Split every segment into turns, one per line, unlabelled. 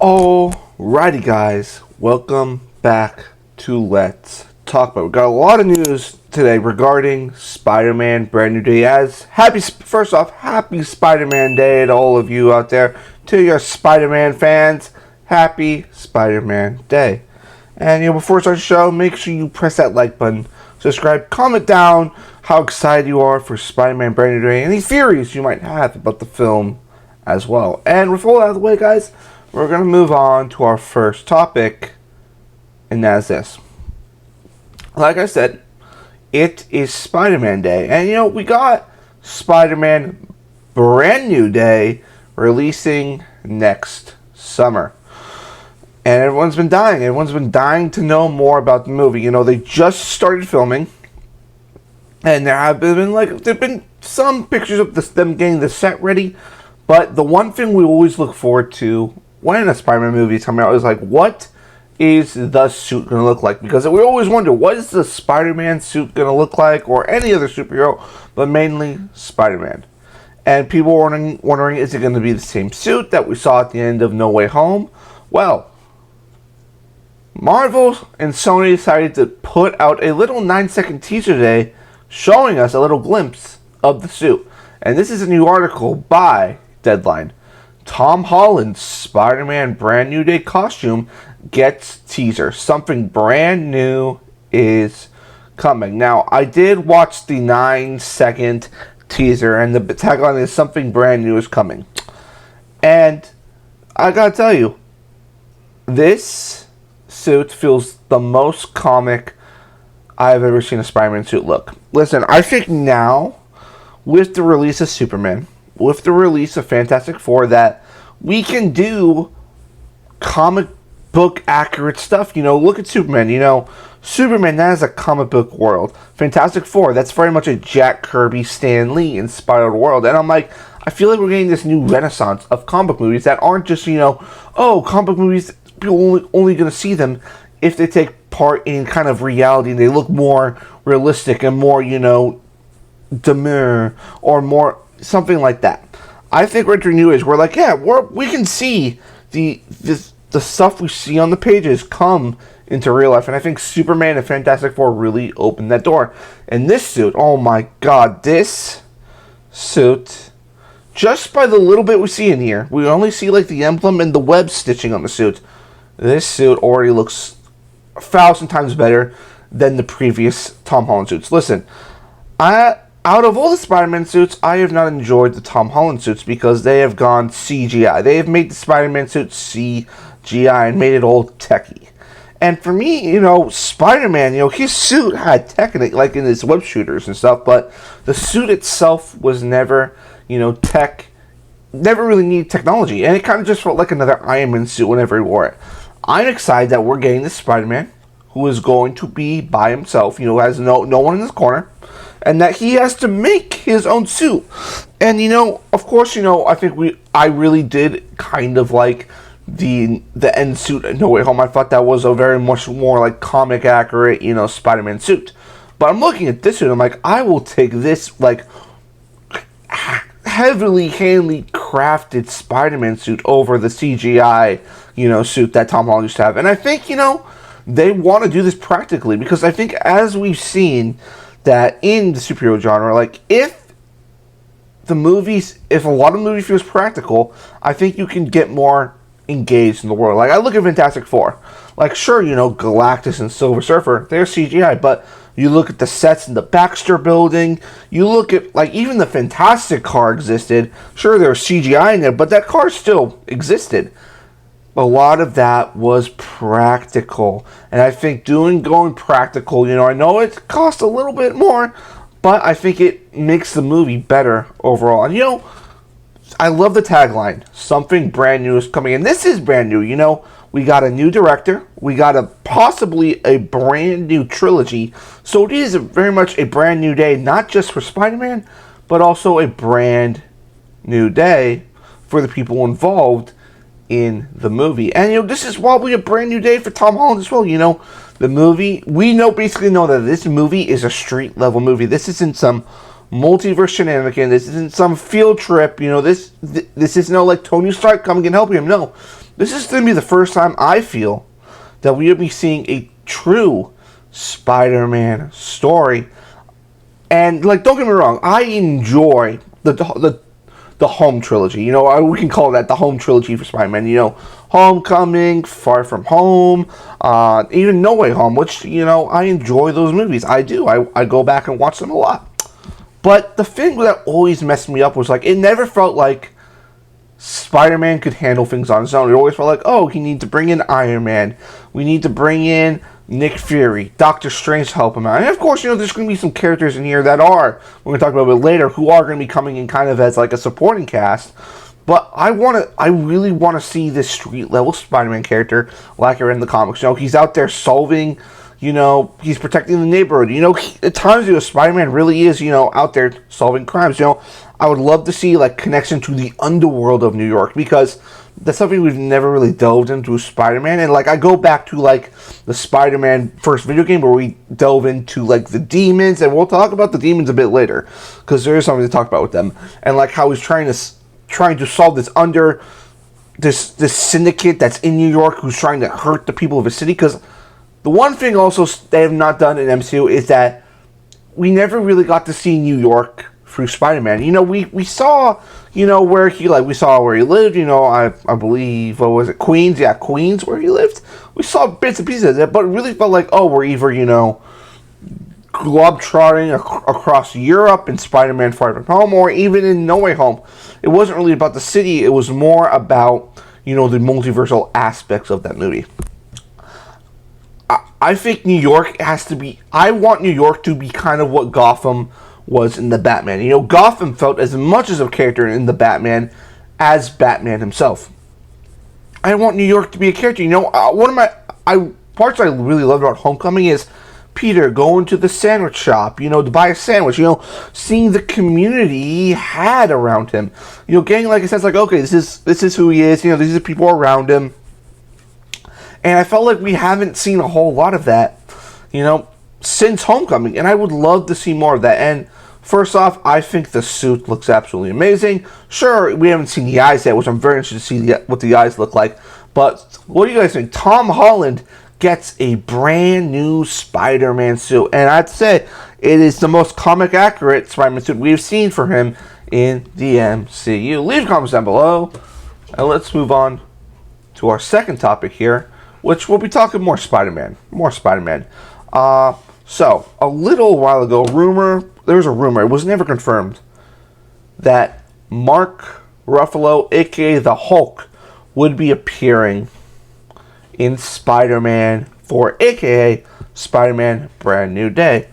Alrighty guys, welcome back to Let's Talk About. We got a lot of news today regarding Spider-Man Brand New Day. First off, happy Spider-Man Day to all of you out there. To your Spider-Man fans, happy Spider-Man Day. And before we start the show, make sure you press that like button, subscribe, comment down how excited you are for Spider-Man Brand New Day, any theories you might have about the film as well. And with all that out of the way, guys, we're going to move on to our first topic, and that's this. Like I said, it is Spider-Man Day. And, we got Spider-Man Brand New Day releasing next summer. And everyone's been dying. Everyone's been dying to know more about the movie. They just started filming. And there have been some pictures of them getting the set ready. But the one thing we always look forward to when a Spider-Man movie is coming out is what is the suit going to look like? Because we always wonder, what is the Spider-Man suit going to look like, or any other superhero, but mainly Spider-Man. And people were wondering, is it going to be the same suit that we saw at the end of No Way Home? Well, Marvel and Sony decided to put out a little 9-second teaser today showing us a little glimpse of the suit. And this is a new article by Deadline. Tom Holland's Spider-Man Brand New Day costume gets teaser. Something brand new is coming. Now, I did watch the 9-second teaser, and the tagline is something brand new is coming. And I gotta tell you, this suit feels the most comic I've ever seen a Spider-Man suit look. Listen, I think now, with the release of Superman, with the release of Fantastic Four, that we can do comic book accurate stuff. Look at Superman. Superman, that is a comic book world. Fantastic Four, that's very much a Jack Kirby, Stan Lee inspired world. And I feel like we're getting this new renaissance of comic book movies that aren't just, comic book movies, people only going to see them if they take part in kind of reality and they look more realistic and more, demure or more something like that. I think we're entering new age. We're we can see the stuff we see on the pages come into real life, and I think Superman and Fantastic Four really opened that door. And this suit, oh my god, this suit, just by the little bit we see in here, we only see the emblem and the web stitching on the suit. This suit already looks 1,000 times better than the previous Tom Holland suits. Listen, out of all the Spider-Man suits, I have not enjoyed the Tom Holland suits because they have gone CGI. They have made the Spider-Man suit CGI and made it all techy. And for me, Spider-Man, his suit had tech in it, like in his web shooters and stuff, but the suit itself was never, tech, never really needed technology. And it kind of just felt like another Iron Man suit whenever he wore it. I'm excited that we're getting this Spider-Man who is going to be by himself, has no one in his corner. And that he has to make his own suit. And, of course, I think I really did kind of like the end suit at No Way Home. I thought that was a very much more, comic accurate, Spider-Man suit. But I'm looking at this suit, and I'm I will take this, heavily, handily crafted Spider-Man suit over the CGI, suit that Tom Holland used to have. And I think, they want to do this practically. Because I think as we've seen that in the superhero genre, if a lot of movie feels practical, I think you can get more engaged in the world. I look at Fantastic Four. Sure, Galactus and Silver Surfer, they're CGI, but you look at the sets in the Baxter building, you look at, even the Fantastic car existed. Sure, there was CGI in there, but that car still existed. A lot of that was practical. And I think going practical, I know it costs a little bit more, but I think it makes the movie better overall. And, I love the tagline. Something brand new is coming. And this is brand new. We got a new director. We got possibly a brand new trilogy. So it is very much a brand new day, not just for Spider-Man, but also a brand new day for the people involved in the movie. And this is probably a brand new day for Tom Holland as well. The movie, we basically know that this movie is a street level movie. This isn't some multiverse shenanigan. This isn't some field trip. This is no Tony Stark coming and helping him. No, this is going to be the first time I feel that we will be seeing a true Spider-Man story. And, like, don't get me wrong, I enjoy the home trilogy. You know, we can call that the home trilogy for Spider-Man. You know, Homecoming, Far From Home, even No Way Home, which, you know, I enjoy those movies. I do. I go back and watch them a lot. But the thing that always messed me up was, like, it never felt like Spider-Man could handle things on his own. It always felt like, oh, he needs to bring in Iron Man. We need to bring in Nick Fury, Doctor Strange to help him out. And of course, you know, there's going to be some characters in here that are, we're going to talk about it later, who are going to be coming in kind of as like a supporting cast. But I really want to see this street level Spider-Man character like are in the comics. You know, he's out there solving, you know, he's protecting the neighborhood. You know, at times, you know, Spider-Man really is, you know, out there solving crimes. You know, I would love to see, like, connection to the underworld of New York, because that's something we've never really delved into with Spider-Man. And, like, I go back to, like, the Spider-Man first video game where we delve into, like, the demons, and we'll talk about the demons a bit later, because there is something to talk about with them. And, like, how he's trying to solve this syndicate that's in New York who's trying to hurt the people of the city. Because the one thing also they have not done in MCU is that we never really got to see New York through Spider-Man. You know, we saw, you know, where he, like, we saw where he lived, you know, I believe, what was it, Queens? Yeah, Queens, where he lived. We saw bits and pieces of that, but it really felt like, oh, we're either, you know, globetrotting across Europe in Spider-Man Far From Home, or even in No Way Home. It wasn't really about the city, it was more about, you know, the multiversal aspects of that movie. I think New York has to be, I want New York to be kind of what Gotham was in the Batman. You know, Gotham felt as much as a character in the Batman as Batman himself. I want New York to be a character. You know, one of my parts I really loved about Homecoming is Peter going to the sandwich shop, you know, to buy a sandwich, you know, seeing the community he had around him. You know, getting like a sense like, okay, this is who he is, you know, these are the people around him. And I felt like we haven't seen a whole lot of that, you know, since Homecoming, and I would love to see more of that. And first off, I think the suit looks absolutely amazing. Sure, we haven't seen the eyes yet, which I'm very interested to see what the eyes look like. But what do you guys think? Tom Holland gets a brand new Spider-Man suit, and I'd say it is the most comic accurate Spider-Man suit we've seen for him in the MCU. Leave comments down below, and let's move on to our second topic here, which we'll be talking more Spider-Man. So, a little while ago, there was a rumor, it was never confirmed, that Mark Ruffalo, aka the Hulk, would be appearing in Spider-Man 4, aka Spider-Man Brand New Day.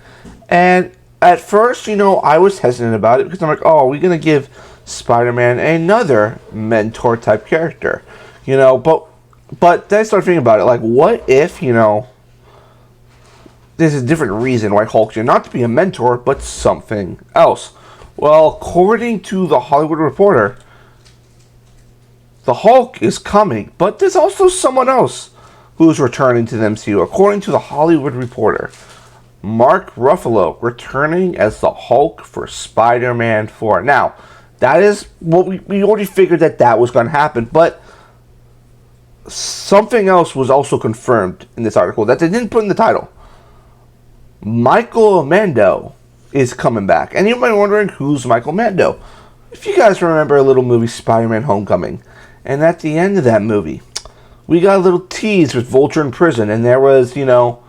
And at first, you know, I was hesitant about it, because I'm like, oh, are we going to give Spider-Man another mentor type character? You know, but then I started thinking about it, like, what if, you know, there's a different reason why Hulk's here, not to be a mentor, but something else. Well, according to the Hollywood Reporter, the Hulk is coming, but there's also someone else who's returning to the MCU. According to the Hollywood Reporter, Mark Ruffalo returning as the Hulk for Spider-Man 4. Now, that is what we already figured that was going to happen, but something else was also confirmed in this article that they didn't put in the title. Michael Mando is coming back. And you might be wondering, who's Michael Mando? If you guys remember a little movie, Spider-Man Homecoming, and at the end of that movie, we got a little tease with Vulture in prison, and there was, you know,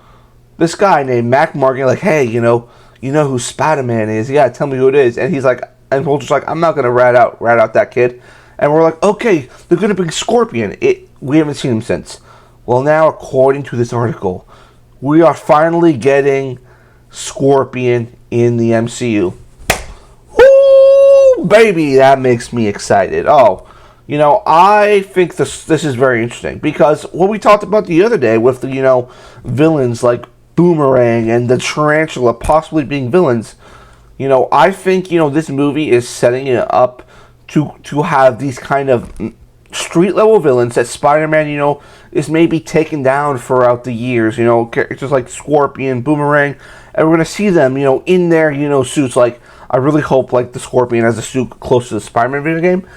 this guy named Mac Morgan, like, hey, you know who Spider-Man is? You gotta tell me who it is. And he's like, and Vulture's like, I'm not gonna rat out that kid. And we're like, okay, they're gonna bring Scorpion. We haven't seen him since. Well, now, according to this article, we are finally getting Scorpion in the MCU. Woo, baby, that makes me excited. Oh, you know, I think this is very interesting, because what we talked about the other day with the, you know, villains like Boomerang and the Tarantula possibly being villains, you know, I think, you know, this movie is setting it up to have these kind of street level villains that Spider-Man, you know, is maybe taken down throughout the years, you know, characters like Scorpion, Boomerang, and we're going to see them, you know, in their, you know, suits. Like, I really hope, like, the Scorpion has a suit close to the Spider-Man video game.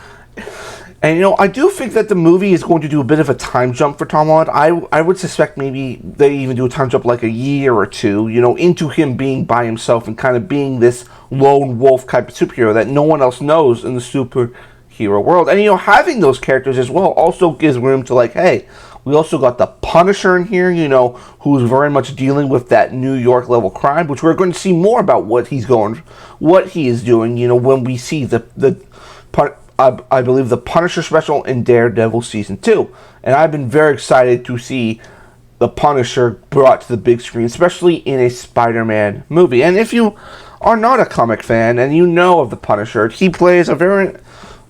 And, I do think that the movie is going to do a bit of a time jump for Tom Holland. I would suspect maybe they even do a time jump like a year or two, into him being by himself and kind of being this lone wolf type of superhero that no one else knows in the superhero world. And, having those characters as well also gives room to, like, hey, we also got the Punisher in here, who's very much dealing with that New York level crime, which we're going to see more about what he is doing, when we see I believe the Punisher special in Daredevil Season 2. And I've been very excited to see the Punisher brought to the big screen, especially in a Spider-Man movie. And if you are not a comic fan and you know of the Punisher, he plays a very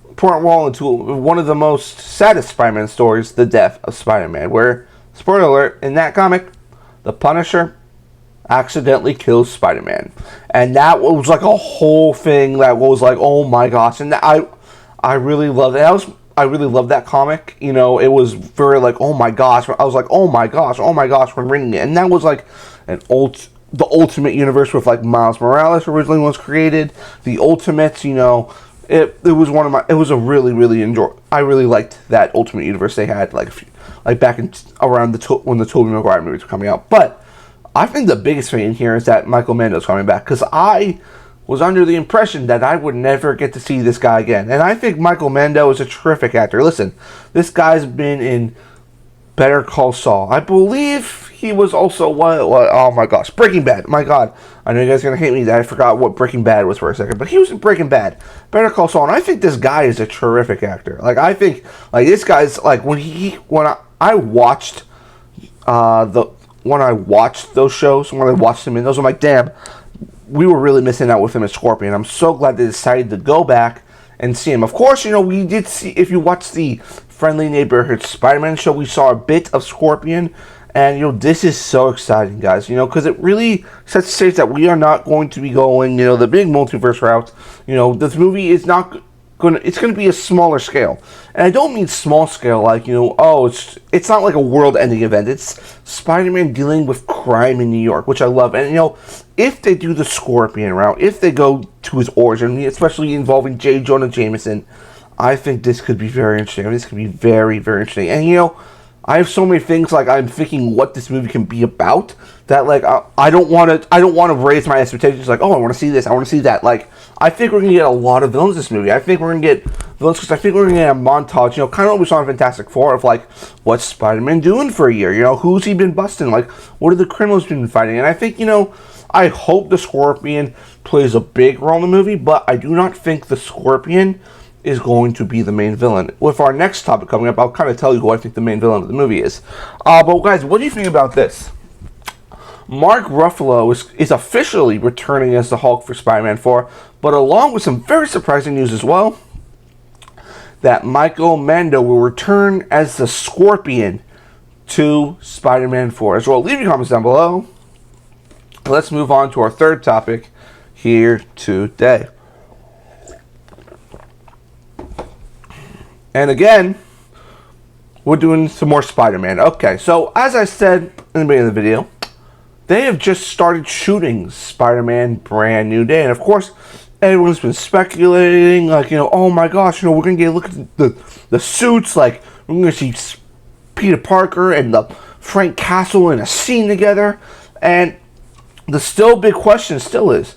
important role into one of the most saddest Spider-Man stories, the death of Spider-Man, where, spoiler alert, in that comic, the Punisher accidentally kills Spider-Man. And that was like a whole thing that was like, oh my gosh. And I really loved it. I really loved that comic. It was very like, oh my gosh. I was like, oh my gosh when reading it. And that was like the Ultimate Universe with like Miles Morales originally was created. The Ultimates, it was it was a really I really liked that Ultimate Universe they had like back in around when the Tobey Maguire movies were coming out. But I think the biggest thing here is that Michael Mando's coming back, because I was under the impression that I would never get to see this guy again. And I think Michael Mando is a terrific actor. Listen, this guy's been in Better Call Saul. I believe he was also, oh my gosh, Breaking Bad. My God, I know you guys are going to hate me that I forgot what Breaking Bad was for a second, but he was in Breaking Bad, Better Call Saul, and I think this guy is a terrific actor. Like, I think, like, this guy's, like, when I watched those shows, when I watched him in those, I'm like, damn, we were really missing out with him as Scorpion. I'm so glad they decided to go back and see him. Of course, we did see, if you watch the Friendly Neighborhood Spider-Man show, we saw a bit of Scorpion. And, this is so exciting, guys, because it really sets the stage that we are not going to be going, the big multiverse route. This movie is not it's going to be a smaller scale. And I don't mean small scale like, it's not like a world-ending event. It's Spider-Man dealing with crime in New York, which I love. And, if they do the Scorpion route, if they go to his origin, especially involving J. Jonah Jameson, I think this could be very interesting. This could be very, very interesting. And, I have so many things, like, I'm thinking what this movie can be about, that, like, I don't want to raise my expectations, like, oh, I want to see this, I want to see that. Like, I think we're going to get a lot of villains in this movie. I think we're going to get villains, because I think we're going to get a montage, kind of what we saw in Fantastic Four, of, like, what's Spider-Man doing for a year? Who's he been busting? Like, what are the criminals been fighting? And I think, I hope the Scorpion plays a big role in the movie, but I do not think the Scorpion is going to be the main villain. With our next topic coming up, I'll kind of tell you who I think the main villain of the movie is. But guys, what do you think about this? Mark Ruffalo is officially returning as the Hulk for Spider-Man 4, but along with some very surprising news as well, that Michael Mando will return as the Scorpion to Spider-Man 4 as well. Leave your comments down below. Let's move on to our third topic here today. And again, we're doing some more Spider-Man. Okay, so as I said in the beginning of the video, they have just started shooting Spider-Man Brand New Day. And of course, everyone's been speculating, like, oh my gosh, we're going to get a look at the suits. Like, we're going to see Peter Parker and the Frank Castle in a scene together. And the big question still is,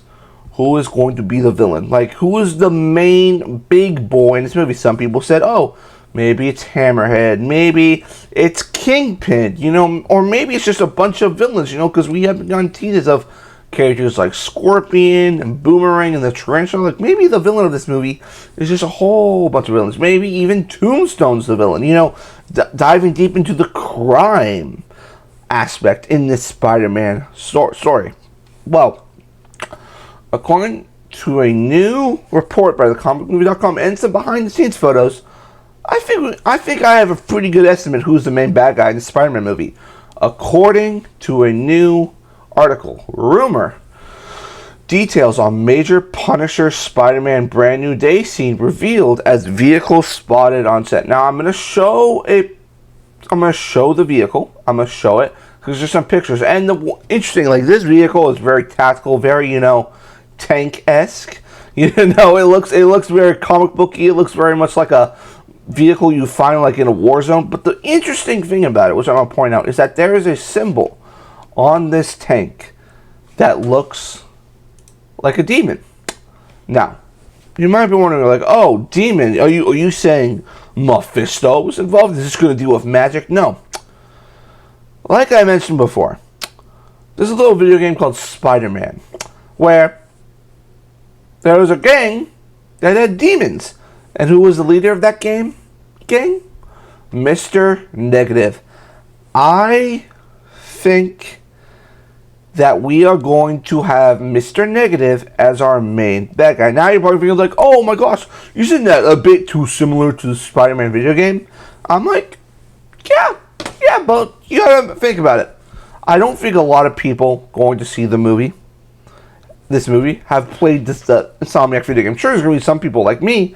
who is going to be the villain? Like, who is the main big boy in this movie? Some people said, oh, maybe it's Hammerhead, maybe it's Kingpin, or maybe it's just a bunch of villains, because we haven't gotten teasers of characters like Scorpion and Boomerang and the Tarantula. Like, maybe the villain of this movie is just a whole bunch of villains. Maybe even Tombstone's the villain, diving deep into the crime aspect in this Spider-Man story. Well, according to a new report by the comicmovie.com and some behind-the-scenes photos, I think I have a pretty good estimate who's the main bad guy in the Spider-Man movie. According to a new article, rumor, details on major Punisher Spider-Man Brand New Day scene revealed as vehicle spotted on set. Now, I'm going to show the vehicle. I'm going to show it because there's some pictures. And interesting, like, this vehicle is very tactical, very, tank-esque. It looks very comic booky. It looks very much like a vehicle you find like in a war zone. But the interesting thing about it, which I want to point out, is that there is a symbol on this tank that looks like a demon. Now, you might be wondering, like, oh, demon, are you saying Mephisto was involved? Is this going to deal with magic? No. Like I mentioned before, there's a little video game called Spider-Man, where there was a gang that had demons. And who was the leader of that gang? Mr. Negative. I think that we are going to have Mr. Negative as our main bad guy. Now you're probably thinking like, oh my gosh, isn't that a bit too similar to the Spider-Man video game? I'm like, yeah, but you gotta think about it. I don't think a lot of people going to see this movie, have played the Insomniac video game. I'm sure there's going to be some people like me,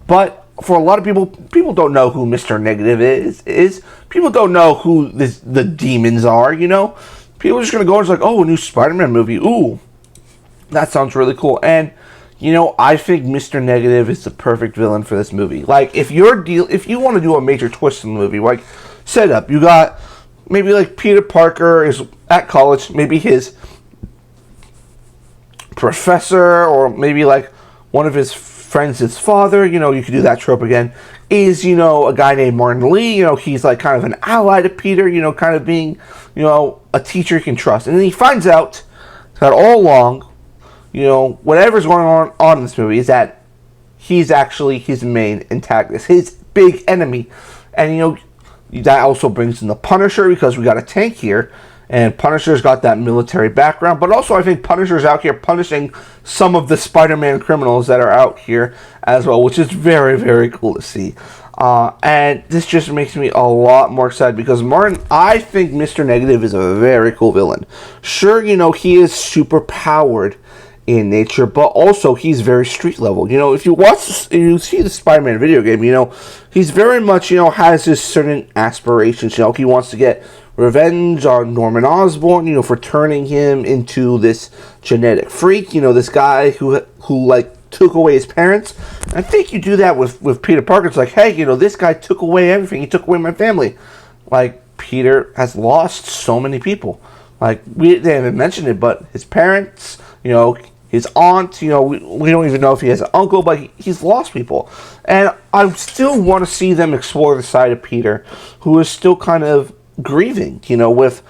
but for a lot of people don't know who Mr. Negative is. People don't know who the demons are, you know? People are just going to go and it's like, oh, a new Spider-Man movie. Ooh, that sounds really cool. And, you know, I think Mr. Negative is the perfect villain for this movie. Like, if you want to do a major twist in the movie, like, set up, you got maybe like Peter Parker is at college, maybe his professor, or maybe like one of his friends, his father, you know, you could do that trope again, is, you know, a guy named Martin Lee, you know, he's like kind of an ally to Peter, you know, kind of being, you know, a teacher he can trust. And then he finds out that all along, you know, whatever's going on in this movie is that he's actually his main antagonist, his big enemy. And, you know, that also brings in the Punisher, because we got a tank here, and Punisher's got that military background, but also I think Punisher's out here punishing some of the Spider-Man criminals that are out here as well, which is very, very cool to see. And this just makes me a lot more excited, because I think Mr. Negative is a very cool villain. Sure, you know, he is super powered in nature, but also he's very street level. You know, if you see the Spider-Man video game, you know, he's very much, you know, has his certain aspirations. You know, he wants to get revenge on Norman Osborn, you know, for turning him into this genetic freak. You know, this guy who like took away his parents. And I think you do that with Peter Parker. It's like, hey, you know, this guy took away everything. He took away my family. Like, Peter has lost so many people. Like, they haven't mentioned it, but his parents, you know, his aunt, you know, we don't even know if he has an uncle, but he's lost people. And I still want to see them explore the side of Peter, who is still kind of grieving, you know, with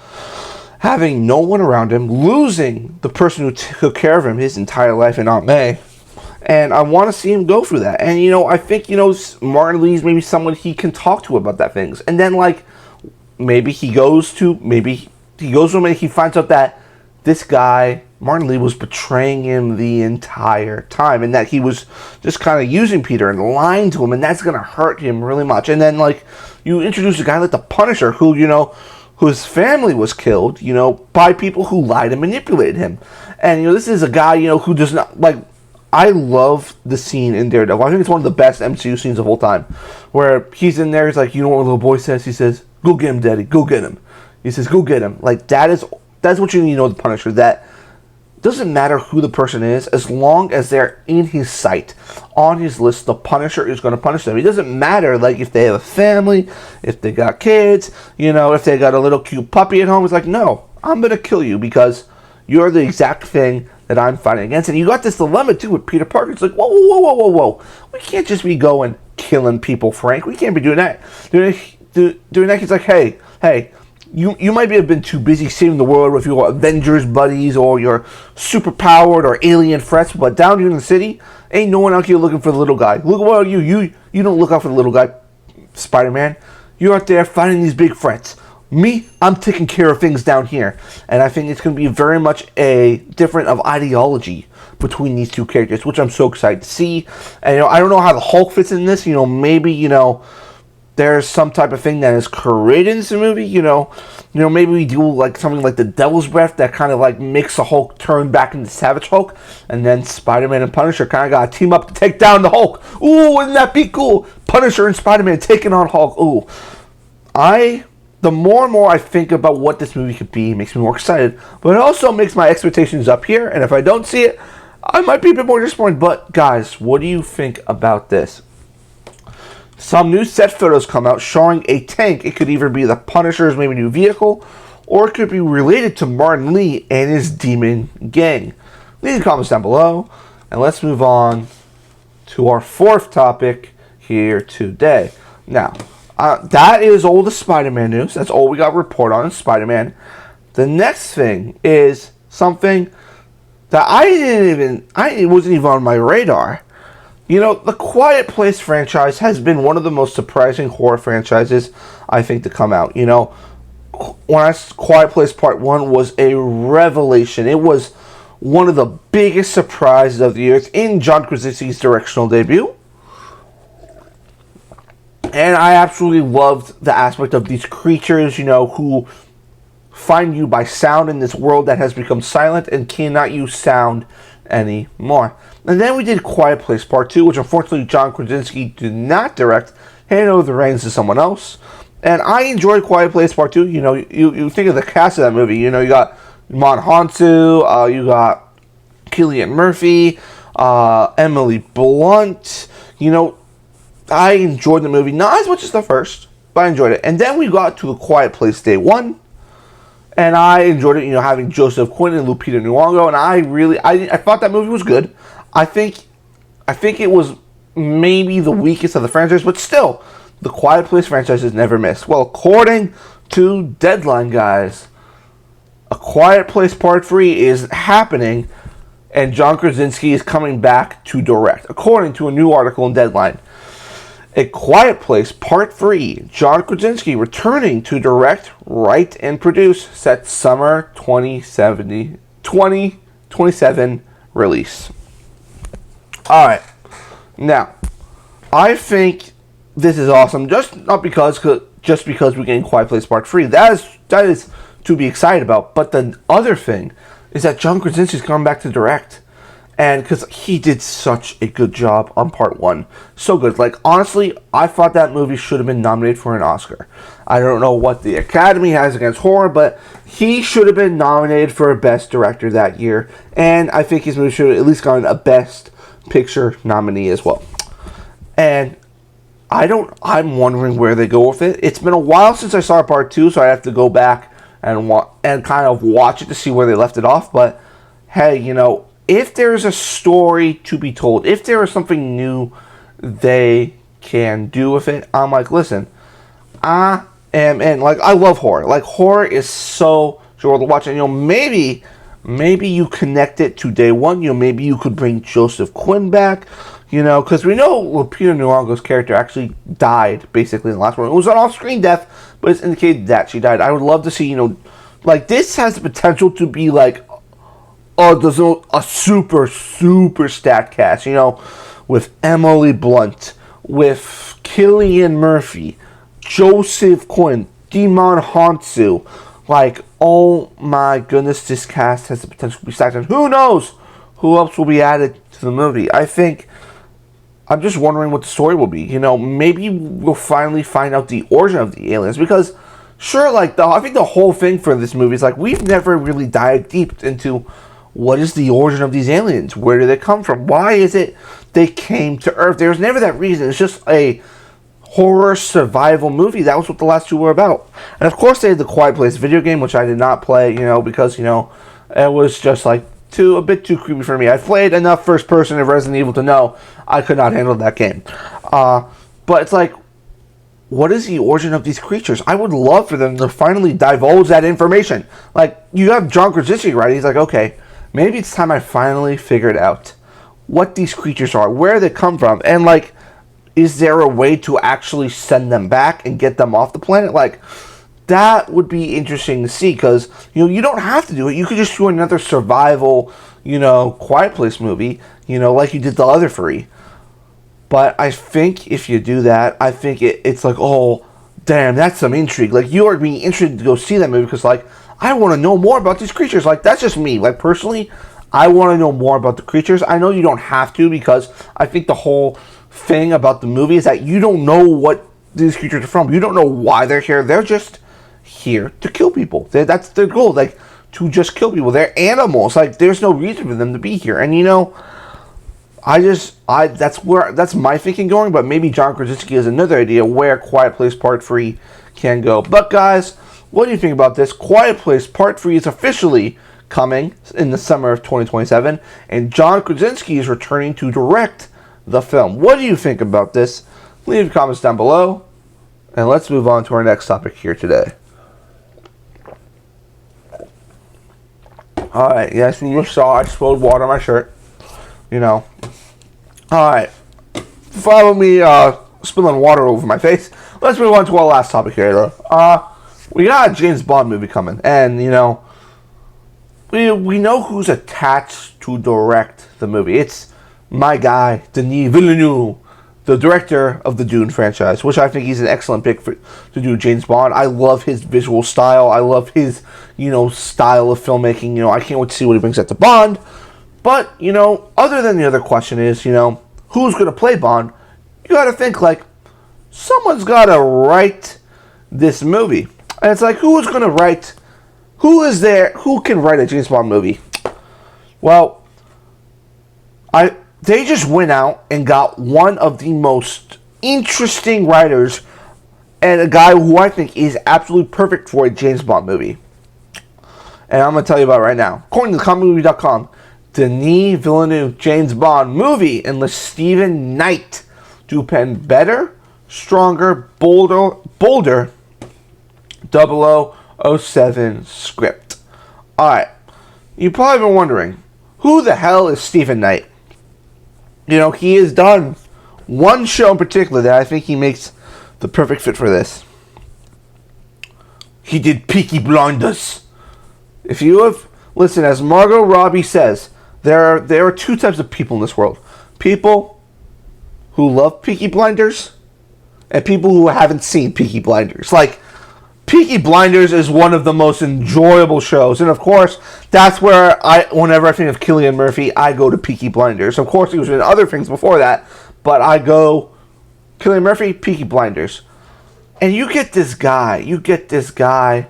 having no one around him, losing the person who took care of him his entire life in Aunt May. And I want to see him go through that. And, you know, I think, you know, Martin Lee's maybe someone he can talk to about that things. And then, like, maybe he goes to him and he finds out that this guy, Martin Lee, was betraying him the entire time, and that he was just kind of using Peter and lying to him, and that's going to hurt him really much. And then, like, you introduce a guy like the Punisher, who, you know, whose family was killed, you know, by people who lied and manipulated him. And, you know, this is a guy, you know, who does not, like, I love the scene in Daredevil. I think it's one of the best MCU scenes of all time, where he's in there, he's like, you know what a little boy says? He says, go get him, Daddy, go get him. He says, go get him. Like, that's what you need to know the Punisher, that doesn't matter who the person is, as long as they're in his sight, on his list, the Punisher is going to punish them. It doesn't matter, like, if they have a family, if they got kids, you know, if they got a little cute puppy at home. It's like, no, I'm going to kill you because you're the exact thing that I'm fighting against. And you got this dilemma, too, with Peter Parker. It's like, whoa. We can't just be going killing people, Frank. We can't be doing that. Doing that, he's like, hey, You might have been too busy saving the world with your Avengers buddies or your super-powered or alien threats, but down here in the city, ain't no one out here looking for the little guy. Look what you don't look out for the little guy, Spider-Man. You're out there fighting these big threats. Me, I'm taking care of things down here. And I think it's going to be very much a difference of ideology between these two characters, which I'm so excited to see. And, you know, I don't know how the Hulk fits in this. You know, maybe, you know, there's some type of thing that is created in this movie, you know, maybe we do like something like the Devil's Breath that kind of like makes the Hulk turn back into Savage Hulk, and then Spider-Man and Punisher kind of got to team up to take down the Hulk. Ooh, wouldn't that be cool? Punisher and Spider-Man taking on Hulk. Ooh, the more and more I think about what this movie could be, it makes me more excited, but it also makes my expectations up here, and if I don't see it, I might be a bit more disappointed. But guys, what do you think about this? Some new set photos come out showing a tank. It could either be the Punisher's maybe new vehicle, or it could be related to Martin Lee and his demon gang. Leave the comments down below, and let's move on to our fourth topic here today. Now, that is all the Spider-Man news. That's all we got to report on Spider-Man. The next thing is something that it wasn't even on my radar. You know, the Quiet Place franchise has been one of the most surprising horror franchises, I think, to come out. You know, Quiet Place Part 1 was a revelation. It was one of the biggest surprises of the year. It's in John Krasinski's directional debut. And I absolutely loved the aspect of these creatures, you know, who find you by sound in this world that has become silent and cannot use sound anymore. And then we did Quiet Place Part 2, which unfortunately John Krasinski did not direct, handed over the reins to someone else. And I enjoyed Quiet Place Part 2. You know, you think of the cast of that movie. You know, you got Mon Hansu, you got Cillian Murphy, Emily Blunt. You know, I enjoyed the movie. Not as much as the first, but I enjoyed it. And then we got to A Quiet Place Day 1. And I enjoyed it, you know, having Joseph Quinn and Lupita Nyong'o. And I thought that movie was good. I think it was maybe the weakest of the franchise, but still, the Quiet Place franchise has never missed. Well, according to Deadline, guys, A Quiet Place Part 3 is happening, and John Krasinski is coming back to direct, according to a new article in Deadline. A Quiet Place Part 3, John Krasinski returning to direct, write, and produce, set summer 2027 release. Alright, now, I think this is awesome, just because we're getting Quiet Place Part 3. That is to be excited about, but the other thing is that John Krasinski's coming back to direct. And because he did such a good job on Part 1. So good. Like, honestly, I thought that movie should have been nominated for an Oscar. I don't know what the Academy has against horror, but he should have been nominated for a Best Director that year. And I think his movie should have at least gotten a Best Picture nominee as well. And I'm wondering where they go with it. It's been a while since I saw Part 2, so I have to go back and kind of watch it to see where they left it off. But, hey, you know, if there's a story to be told, if there is something new they can do with it, I'm like, listen, I am in. Like, I love horror. Like, horror is so sure to watch. And, you know, maybe you connect it to Day 1. You know, maybe you could bring Joseph Quinn back, you know, because we know Lupita Nyong'o's character actually died, basically, in the last one. It was an off-screen death, but it's indicated that she died. I would love to see, you know, like, this has the potential to be, like, there's a super stat cast, you know, with Emily Blunt, with Cillian Murphy, Joseph Quinn, Demon Hansu. Like, oh my goodness, this cast has the potential to be stacked. And who knows who else will be added to the movie. I'm just wondering what the story will be. You know, maybe we'll finally find out the origin of the aliens. Because, sure, like, I think the whole thing for this movie is, like, we've never really dived deep into what is the origin of these aliens? Where do they come from? Why is it they came to Earth? There's never that reason. It's just a horror survival movie. That was what the last two were about. And of course they had the Quiet Place video game, which I did not play, you know, because, you know, it was just like a bit too creepy for me. I played enough first person of Resident Evil to know I could not handle that game. But it's like, what is the origin of these creatures? I would love for them to finally divulge that information. Like, you have John Krasinski, right? He's like, okay, maybe it's time I finally figured out what these creatures are, where they come from, and, like, is there a way to actually send them back and get them off the planet? Like, that would be interesting to see, because, you know, you don't have to do it. You could just do another survival, you know, Quiet Place movie, you know, like you did the other three. But I think if you do that, I think it's like, oh, damn, that's some intrigue. Like, you are being interested to go see that movie because, like, I want to know more about these creatures. Like, that's just me. Like, personally, I want to know more about the creatures. I know you don't have to, because I think the whole thing about the movie is that you don't know what these creatures are from. You don't know why they're here. They're just here to kill people. That's their goal, like, to just kill people. They're animals. Like, there's no reason for them to be here. And, you know, that's my thinking going, but maybe John Krasinski has another idea where Quiet Place Part 3 can go. But guys, what do you think about this? Quiet Place Part 3 is officially coming in the summer of 2027, and John Krasinski is returning to direct the film. What do you think about this? Leave comments down below, and let's move on to our next topic here today. Alright, yes, you just saw I spilled water on my shirt. You know. Alright. Follow me spilling water over my face. Let's move on to our last topic here, though. We got a James Bond movie coming, and, you know, we know who's attached to direct the movie. It's my guy, Denis Villeneuve, the director of the Dune franchise, which I think he's an excellent pick to do James Bond. I love his visual style. I love his, you know, style of filmmaking. You know, I can't wait to see what he brings out to Bond. But, you know, other than the other question is, you know, who's going to play Bond? You got to think, like, someone's got to write this movie. And it's like, who is going to write? Who is there? Who can write a James Bond movie? Well, they just went out and got one of the most interesting writers and a guy who I think is absolutely perfect for a James Bond movie. And I'm going to tell you about it right now. According to comicmovie.com, Denis Villeneuve James Bond movie enlists Stephen Knight to pen better, stronger, bolder 0007 script. Alright, you've probably been wondering, who the hell is Stephen Knight? You know, he has done one show in particular that I think he makes the perfect fit for this. He did Peaky Blinders. If you have... Listen, as Margot Robbie says, there are two types of people in this world. People who love Peaky Blinders and people who haven't seen Peaky Blinders. Like, Peaky Blinders is one of the most enjoyable shows. And, of course, that's where whenever I think of Cillian Murphy, I go to Peaky Blinders. Of course, he was in other things before that, but I go Cillian Murphy, Peaky Blinders. And you get this guy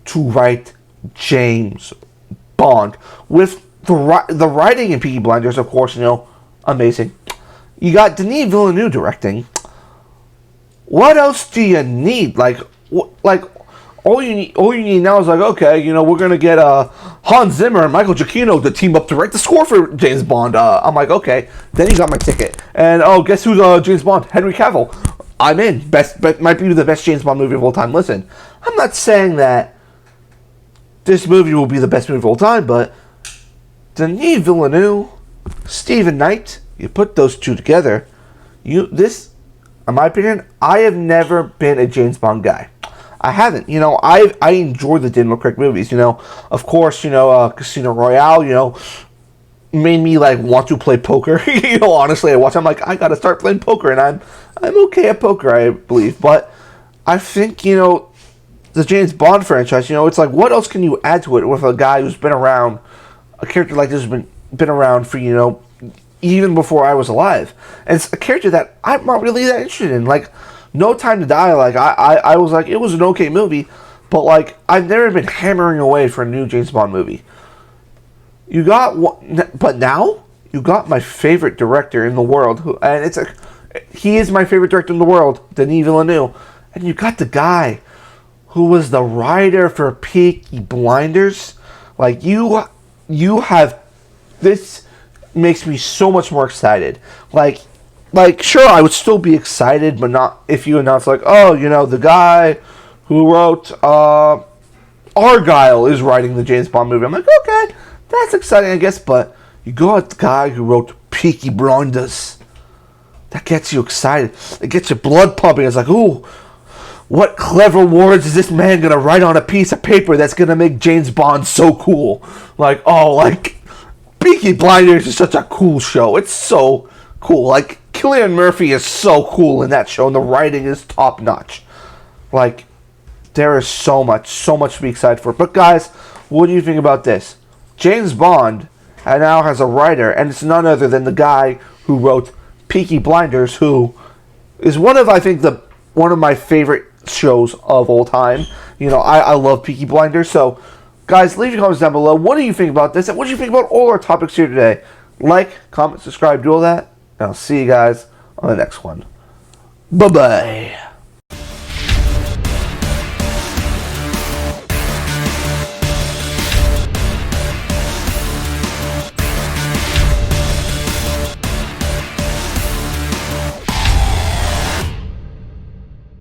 to write James Bond. With the writing in Peaky Blinders, of course, you know, amazing. You got Denis Villeneuve directing. What else do you need? Like all you need now is like, okay, you know, we're gonna get Hans Zimmer and Michael Giacchino to team up to write the score for James Bond. I'm like, okay, then you got my ticket. And guess who's James Bond? Henry Cavill. I'm in. But might be the best James Bond movie of all time. Listen, I'm not saying that this movie will be the best movie of all time, but Denis Villeneuve, Stephen Knight, you put those two together, in my opinion, I have never been a James Bond guy. I haven't. You know, I enjoy the Daniel Craig movies. You know, of course, you know, Casino Royale, you know, made me like want to play poker. You know, honestly, I'm like, I gotta start playing poker, and I'm okay at poker, I believe. But I think, you know, the James Bond franchise, you know, it's like, what else can you add to it with a guy who's been around, a character like this who's been around for, you know, even before I was alive. And it's a character that I'm not really that interested in. Like, No Time to Die, like, I was like, it was an okay movie, but, like, I've never been hammering away for a new James Bond movie. But now, you got my favorite director in the world, he is my favorite director in the world, Denis Villeneuve, and you got the guy who was the writer for Peaky Blinders. Like, you have... This makes me so much more excited. Like, sure, I would still be excited, but not if you announce, like, oh, you know, the guy who wrote Argyle is writing the James Bond movie. I'm like, okay, that's exciting, I guess, but you go at the guy who wrote Peaky Blinders. That gets you excited. It gets your blood pumping. It's like, ooh, what clever words is this man going to write on a piece of paper that's going to make James Bond so cool? Like, oh, like, Peaky Blinders is such a cool show. It's so cool. Like, Cillian Murphy is so cool in that show, and the writing is top notch. Like, there is so much to be excited for. But guys, what do you think about this? James Bond now has a writer, and it's none other than the guy who wrote Peaky Blinders, who is one of my favorite shows of all time. You know, I love Peaky Blinders. So, guys, leave your comments down below. What do you think about this? And what do you think about all our topics here today? Like, comment, subscribe, do all that. And I'll see you guys on the next one. Bye-bye.